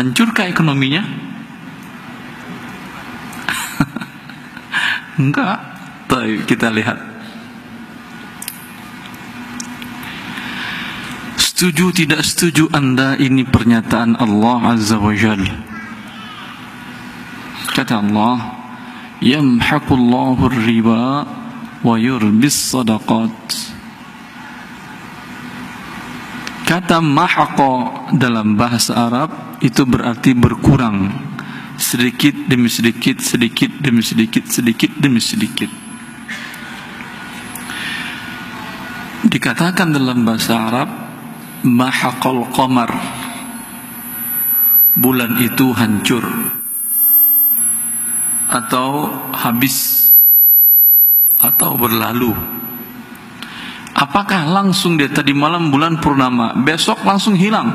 Hancurkah ekonominya? Enggak. Baik, kita lihat. Setuju tidak setuju Anda ini pernyataan Allah Azza wa Jalla? Kata Allah, yamhaqullahu riba wa yurbis sadaqat. Kata mahaqa dalam bahasa Arab itu berarti berkurang, sedikit demi sedikit, sedikit demi sedikit, sedikit demi sedikit. Dikatakan dalam bahasa Arab, mahaqal qamar, bulan itu hancur atau habis atau berlalu. Apakah langsung dia tadi malam bulan purnama, besok langsung hilang?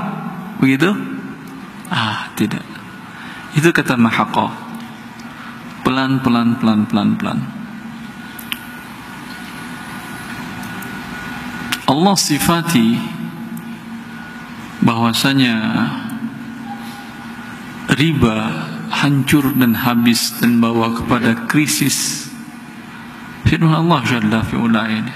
Begitu? Tidak. Itu kata mahaqa. Pelan-pelan, pelan-pelan. Allah sifati bahwasanya riba hancur dan habis dan bawa kepada krisis. Firman Allah Jalla fi'ula ini.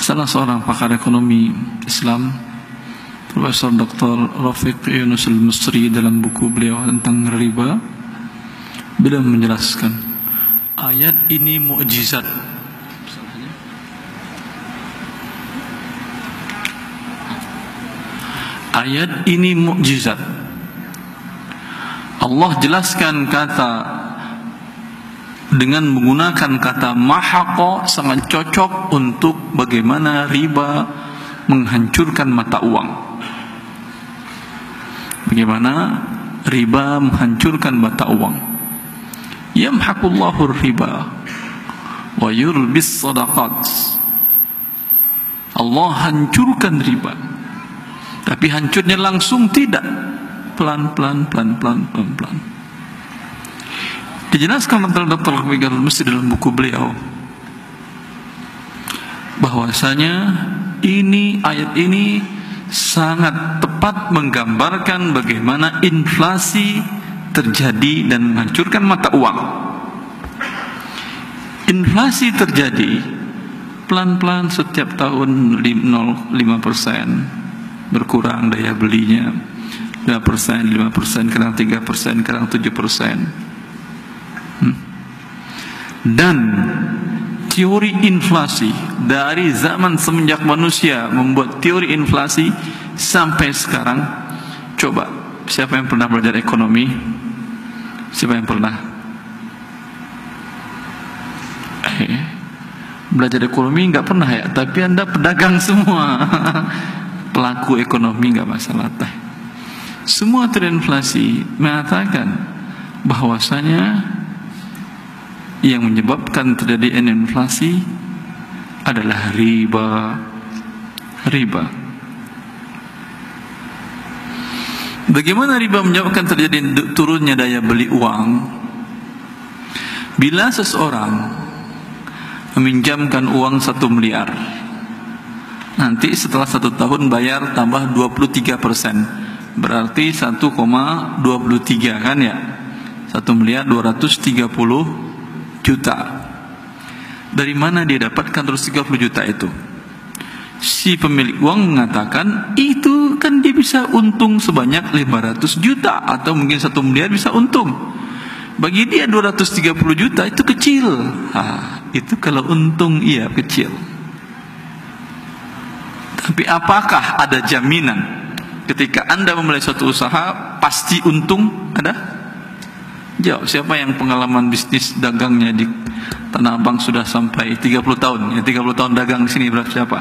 Salah seorang pakar ekonomi Islam, Profesor Dr. Rafiq Yunus al-Misri, dalam buku beliau tentang riba, beliau menjelaskan ayat ini mukjizat. Ayat ini mukjizat. Allah jelaskan kata dengan menggunakan kata mahaqa, sangat cocok untuk bagaimana riba menghancurkan mata uang. Bagaimana riba menghancurkan mata uang. Yamhaqullahu riba wa yurbis sadaqat. Allah hancurkan riba, tapi hancurnya langsung tidak, pelan-pelan. Dijelaskan oleh Dr. Rafiq al-Misri dalam buku beliau bahwasanya ayat ini sangat tepat menggambarkan bagaimana inflasi terjadi dan menghancurkan mata uang. Inflasi terjadi pelan-pelan setiap tahun 0,5%, berkurang daya belinya 2%, 5%, kadang 3%, kadang 7%. Dan teori inflasi dari zaman semenjak manusia membuat teori inflasi sampai sekarang. Coba, siapa yang pernah belajar ekonomi? Siapa yang pernah? Belajar ekonomi nggak pernah ya, tapi Anda pedagang semua. Pelaku ekonomi nggak masalah. Semua teori inflasi mengatakan bahwasanya yang menyebabkan terjadi inflasi adalah riba. Bagaimana riba menyebabkan terjadi turunnya daya beli uang? Bila seseorang meminjamkan uang 1 miliar, nanti setelah 1 tahun bayar tambah 23%, berarti 1,23 kan ya? 1 miliar 230 juta. Dari mana dia dapatkan 230 juta itu? Si pemilik uang mengatakan itu kan dia bisa untung sebanyak 500 juta atau mungkin 1 miliar bisa untung. Bagi dia 230 juta itu kecil. Itu kalau untung iya kecil. Tapi apakah ada jaminan ketika Anda memulai suatu usaha pasti untung? Ada? Jawab, siapa yang pengalaman bisnis dagangnya di Tanah Abang sudah sampai 30 tahun? Ya, 30 tahun dagang di sini berapa siapa?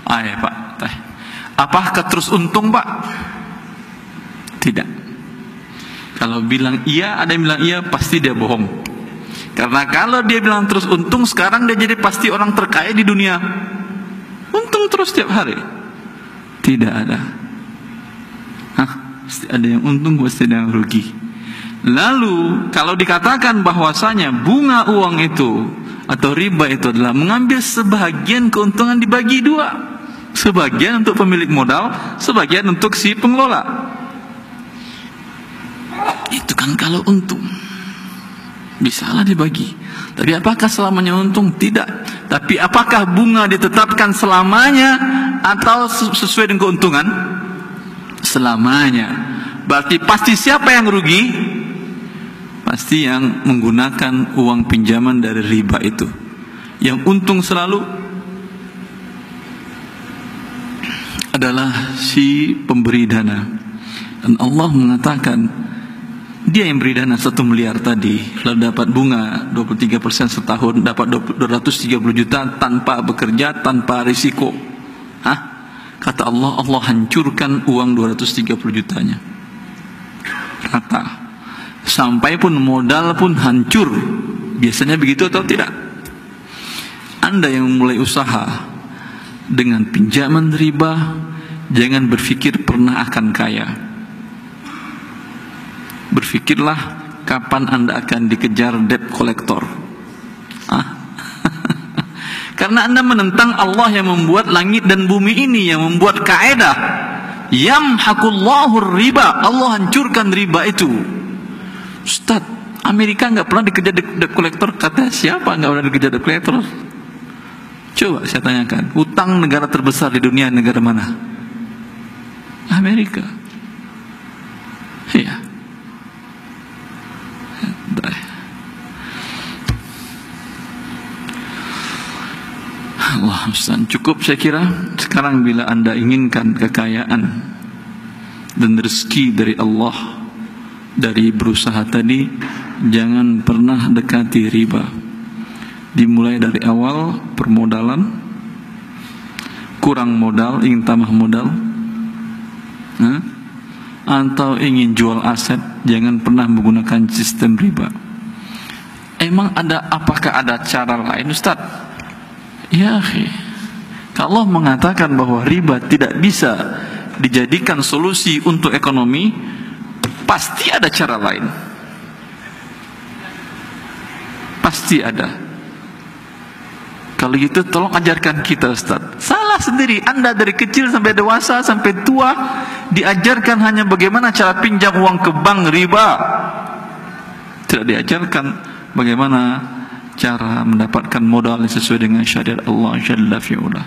Ya Pak. Apakah terus untung Pak? Tidak. Kalau bilang iya, ada yang bilang iya, pasti dia bohong. Karena kalau dia bilang terus untung, sekarang dia jadi pasti orang terkaya di dunia. Untung terus setiap hari. Tidak ada. Pasti ada yang untung, pasti ada yang rugi. Lalu kalau dikatakan bahwasanya bunga uang itu atau riba itu adalah mengambil sebahagian keuntungan dibagi 2, Sebagian untuk pemilik modal, sebagian untuk si pengelola. Itu kan kalau untung, bisalah dibagi. Tapi apakah selamanya untung? Tidak. Tapi apakah bunga ditetapkan selamanya atau sesuai dengan keuntungan? Selamanya. Berarti pasti siapa yang rugi? Pasti yang menggunakan uang pinjaman dari riba itu. Yang untung selalu adalah si pemberi dana. Dan Allah mengatakan, dia yang beri dana 1 miliar tadi, lalu dapat bunga 23% setahun, dapat 230 juta tanpa bekerja, tanpa risiko. Kata Allah, Allah hancurkan uang 230 jutanya. Rata. Sampai pun modal pun hancur. Biasanya begitu atau tidak? Anda yang mulai usaha dengan pinjaman riba, jangan berpikir pernah akan kaya. Berpikirlah kapan Anda akan dikejar debt collector. Karena Anda menentang Allah yang membuat langit dan bumi ini, yang membuat kaedah. Yamhaqullahu riba, Allah hancurkan riba itu. Ustaz, Amerika nggak pernah dikejar debt collector. Kata siapa nggak pernah dikejar debt collector? Coba saya tanyakan, utang negara terbesar di dunia negara mana? Amerika. Iya. Allah Ustaz, cukup saya kira. Sekarang bila Anda inginkan kekayaan dan rezeki dari Allah, dari berusaha tadi, jangan pernah dekati riba. Dimulai dari awal permodalan, kurang modal, ingin tambah modal, atau ingin jual aset, jangan pernah menggunakan sistem riba. Emang apakah ada cara lain, Ustaz? Ya, kalau Allah mengatakan bahwa riba tidak bisa dijadikan solusi untuk ekonomi, pasti ada cara lain. Pasti ada. Kalau gitu tolong ajarkan kita, Ustaz. Salah sendiri. Anda dari kecil sampai dewasa sampai tua diajarkan hanya bagaimana cara pinjam uang ke bank riba. Tidak diajarkan bagaimana cara mendapatkan modal yang sesuai dengan syariat Allah Jalla fi'ula.